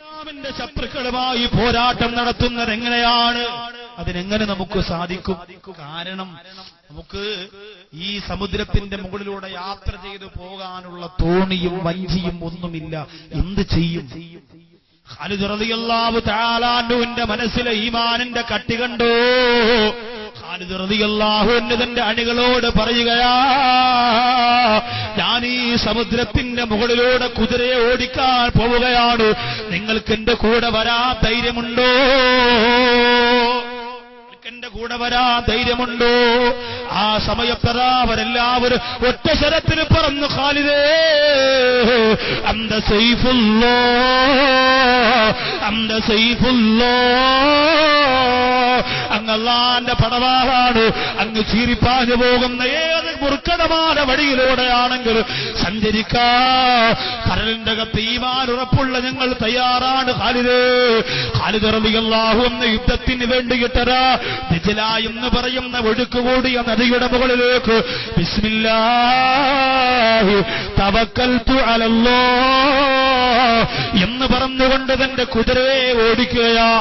ഇസ്ലാമിന്റെ ശത്രുക്കളുമായി പോരാട്ടം നടത്തുന്നത് എങ്ങനെയാണ്? അതിനെങ്ങനെ നമുക്ക് സാധിക്കും? കാരണം നമുക്ക് ഈ സമുദ്രത്തിന്റെ മുകളിലൂടെ യാത്ര ചെയ്തു പോകാനുള്ള തോണിയും വഞ്ചിയും ഒന്നുമില്ല. എന്ത് ചെയ്യും? ഖാലിദ് റളിയല്ലാഹു തആല അൻഹുവിന്റെ മനസ്സിലെ ഈമാനിന്റെ കട്ടി കണ്ടോ? ഖാലിദ് റളിയല്ലാഹു അൻഹു തന്റെ അണികളോട് പറയുകയാ, ഞാൻ ഈ സമുദ്രത്തിന്റെ മുകളിലൂടെ കുതിരയെ ഓടിക്കാൻ പോവുകയാണ്, നിങ്ങൾക്ക് എന്റെ കൂടെ വരാൻ ധൈര്യമുണ്ടോ? എന്റെ കൂടെ വരാൻ ധൈര്യമുണ്ടോ? ആ സമയത്തതാ അവരെല്ലാവരും ഒറ്റ സ്വരത്തിൽ പറഞ്ഞു, ഖാലിദേ അന്ത സൈഫുല്ലാഹ്, അന്ത സൈഫുല്ലാഹ്, അങ്ങ് അല്ലാഹുവിന്റെ പടവാളാണ്. അങ്ങ് ചീറിപ്പാഞ്ഞു പോകുന്ന ഏത് മുർക്കടമായ വഴിയിലൂടെയാണെങ്കിൽ സഞ്ചരിക്കാ. കടലിന്റെ അകത്ത് ഈമാൻ ഉറപ്പുള്ള ഞങ്ങൾ തയ്യാറാണ് ഖാലിദേ. ഖാലിദ് റളിയല്ലാഹു അൻഹു യുദ്ധത്തിന് വേണ്ടിയിട്ടരാ ദിജ്ല എന്ന് പറയുന്ന ഒഴുക്കുകൂടിയ നദിയുടെ മുകളിലേക്ക് ബിസ്മില്ലാഹി തവക്കൽതു അലല്ലാഹ് എന്ന് പറഞ്ഞുകൊണ്ട് തന്റെ കുതിരയെ ഓടിക്കുകയാ.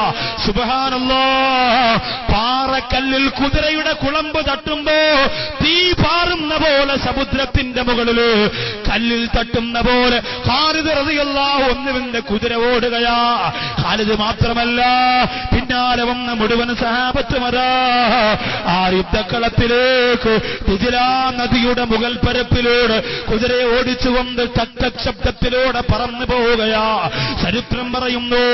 സുബ്ഹാനല്ലാഹ്, പാറക്കല്ലിൽ കുതിരയുടെ കുളമ്പ് തട്ടുമ്പോ തീ പാറുന്ന പോലെ സമുദ്രത്തിന്റെ മുകളില് കല്ലിൽ തട്ടുന്ന പോലെ ഖാലിദ് റളിയല്ലാഹു അൻഹുവിന്റെ കുതിര ഓടുകയാ. ഖാലിദ് മാത്രമല്ല, പിന്നാലെ വന്ന മുഴുവൻ സഹാബത്തുമരാ ആ യുദ്ധക്കളത്തിലേക്ക് ദിജ്ലാ നദിയുടെ മുകൾ പരപ്പിലൂടെ കുതിരയെ ഓടിച്ചുകൊണ്ട് ശബ്ദത്തിലൂടെ പറന്നു പോവുകയാ. ചരിത്രം പറയുന്നു,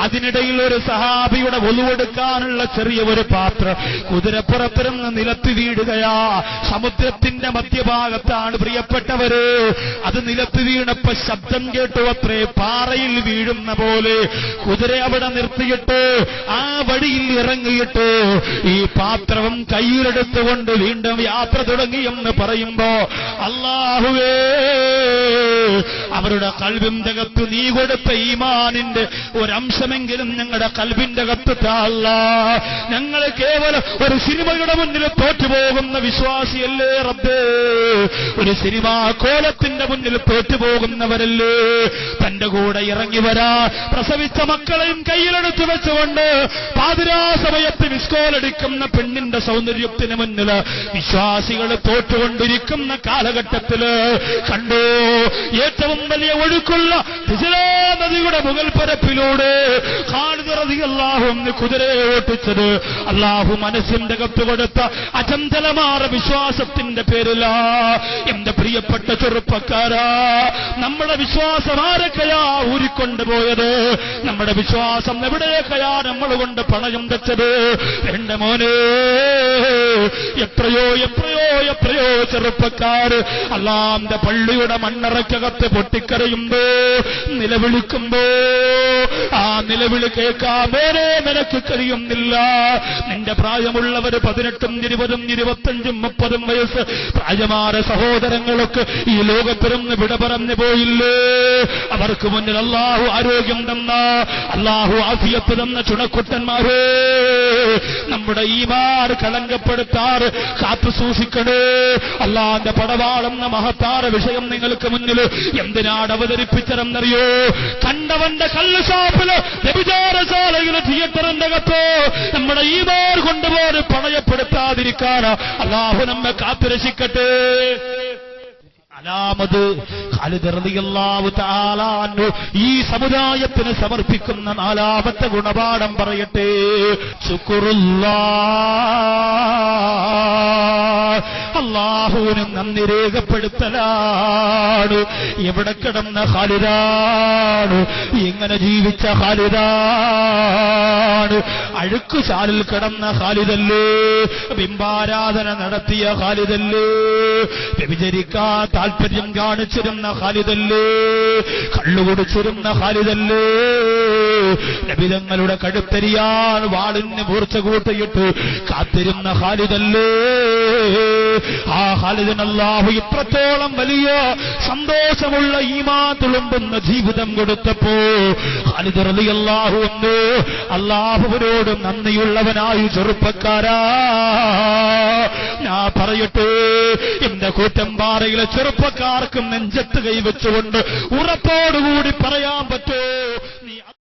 അതിനിടയിൽ ഒരു സഹാബിയുടെ ഒലുവെടുക്കാനുള്ള ചെറിയ ഒരു പാത്രം കുതിരപ്പുറത്തിരുന്ന് നിലത്ത് വീഴുകയാ. സമുദ്രത്തിന്റെ മധ്യഭാഗത്താണ് പ്രിയപ്പെട്ടവര്. അത് നിലത്ത് വീണപ്പോ ശബ്ദം കേട്ടു അത്രേ, പാറയിൽ വീഴുന്ന പോലെ. കുതിര അവിടെ നിർത്തിയിട്ട് ആ വഴിയിൽ ഇറങ്ങിയിട്ട് ഈ പാത്രവും കയ്യിലെടുത്തുകൊണ്ട് വീണ്ടും യാത്ര തുടങ്ങിയെന്ന് പറയുമ്പോ, അല്ലാഹുവേ, അവരുടെ കൽബിന്റെ അകത്ത് നീ കൊടുത്ത ഈമാനിന്റെ ഒരംശമെങ്കിലും ഞങ്ങളുടെ കൽബിന്റെ അകത്ത് താല്ല. ഞങ്ങൾ കേവലം ഒരു സിനിമയുടെ മുന്നിൽ തോറ്റുപോകുന്ന വിശ്വാസിയല്ലേ റബ്ബേ, ഒരു സിനിമാ കോലത്തിന്റെ മുന്നിൽ തോറ്റുപോകുന്നവരല്ലേ. തന്റെ കൂടെ ഇറങ്ങി വരാ പ്രസവിച്ച മക്കളെയും കയ്യിലെടുത്തു വെച്ചുകൊണ്ട് പാതിരാ സമയത്ത് മിസ്കോലടിക്കുന്ന പെണ്ണിന്റെ സൗന്ദര്യത്തിന് മുന്നിൽ വിശ്വാസികൾ തോറ്റുകൊണ്ടിരിക്കുന്ന കാലഘട്ടത്തില് കണ്ടോ ഏറ്റവും വലിയ ഒഴുക്കുള്ള ദിജ്ലാ നദിയുടെ മുകൾ പരപ്പിലൂടെ ഖാലിദ് റളിയല്ലാഹു അൻഹു കുതിരയെ ഓട്ടിച്ചത് അല്ലാഹു മനസ്സിന്റെ അകത്ത് കൊടുത്ത അചഞ്ചലമായ വിശ്വാസത്തിന്റെ പേരിലാ. എന്റെ പ്രിയപ്പെട്ട ചെറുപ്പക്കാരാ, നമ്മുടെ വിശ്വാസം ആരൊക്കെയാ ഊരിക്കൊണ്ടുപോയത്? നമ്മുടെ വിശ്വാസം എവിടെയൊക്കെയാ നമ്മൾ കൊണ്ട് പണയം വെച്ചത്? എന്റെ മോനെ, എത്രയോ എത്രയോ എത്രയോ ചെറുപ്പക്കാര് അല്ലാഹുവിന്റെ പള്ളിയുടെ മണ്ണറയ്ക്കകത്ത് പൊട്ടിക്കരയുമ്പോ നിലവിളിക്കുമ്പോ ആ നിലവിളി കേൾക്കാൻ വേറെ നിനക്ക് കഴിയുന്നില്ല. നിന്റെ പ്രായമുള്ളവര് 18, 20, 25, 30 വയസ്സ് പ്രായമായ സഹോദരങ്ങളൊക്കെ ഈ ലോകത്തിരുന്ന് വിട പറഞ്ഞു പോയില്ലേ? അവർക്ക് മുന്നിൽ അല്ലാഹു ആരോഗ്യം തന്ന, അല്ലാഹു ആഫിയത്ത് തന്ന ചുണക്കുട്ടന്മാരെ, നമ്മുടെ ഈമാൻ കളങ്കപ്പെടുത്താറ് കാത്തു സൂക്ഷിക്കണേ. അല്ലാഹുവിന്റെ പടവാളെന്ന മഹത്താര വിഷയം നിങ്ങൾക്ക് മുന്നിൽ എന്തിനാണ് അവതരിപ്പിച്ചതെന്നറിയോ? കണ്ടവന്റെ കള്ളുഷാപ്പില് വ്യഭിചാരശാലയിലെ തിയേറ്ററിന്റെ അകത്തോ നമ്മുടെ ഈമാൻ കൊണ്ടുപോയി പണയപ്പെടുത്താതിരിക്കാൻ അല്ലാഹു നമ്മെ കാത്തുരക്ഷിക്കട്ടെ. അലാമത് ഖാലിദ് റളിയല്ലാഹു തആല അൻഹു ഈ സമുദായത്തിന് സമർപ്പിക്കുന്ന 4ാമത്തെ ഗുണപാഠം പറയട്ടെ. ശുക്റുല്ലാഹ്, അല്ലാഹുവിന് നന്ദി രേഖപ്പെടുത്തലാണ്. എവിടെ കിടന്ന ഖാലിദാണ്, എങ്ങനെ ജീവിച്ച ഖാലിദാണ്. അഴുക്കുചാലിൽ കിടന്ന ഖാലിദല്ലേ, ബിംബാരാധന നടത്തിയ ഖാലിദല്ലേ, വ്യഭിചരിക്കാൻ താല്പര്യം കാണിച്ചിരുന്ന ഖാലിദല്ലേ, കള്ളുകുടിച്ചിരുന്ന ഖാലിദല്ലേ, നബിതങ്ങളുടെ കഴുത്തരിയാൻ വാളിന് മൂർച്ച കൂട്ടിയിട്ട് കാത്തിരുന്ന ഖാലിദല്ലേ. ആ ഖാലിദിന് അല്ലാഹു ഇത്രത്തോളം വലിയ സന്തോഷമുള്ള ഈമാൻ തുളുമ്പുന്ന ജീവിതം കൊടുത്തപ്പോ ഖാലിദ് റളിയല്ലാഹു അൻഹു അല്ലാഹുവിനോട് നന്ദിയുള്ളവനായി ചെറുപ്പക്കാരാ ഞാൻ പറയട്ടെ, എന്റെ കൂറ്റമ്പാറയിലെ ചെറുപ്പക്കാർക്കും നെഞ്ചത്ത് കൈവച്ചുകൊണ്ട് ഉറപ്പോടുകൂടി പറയാൻ പറ്റോ,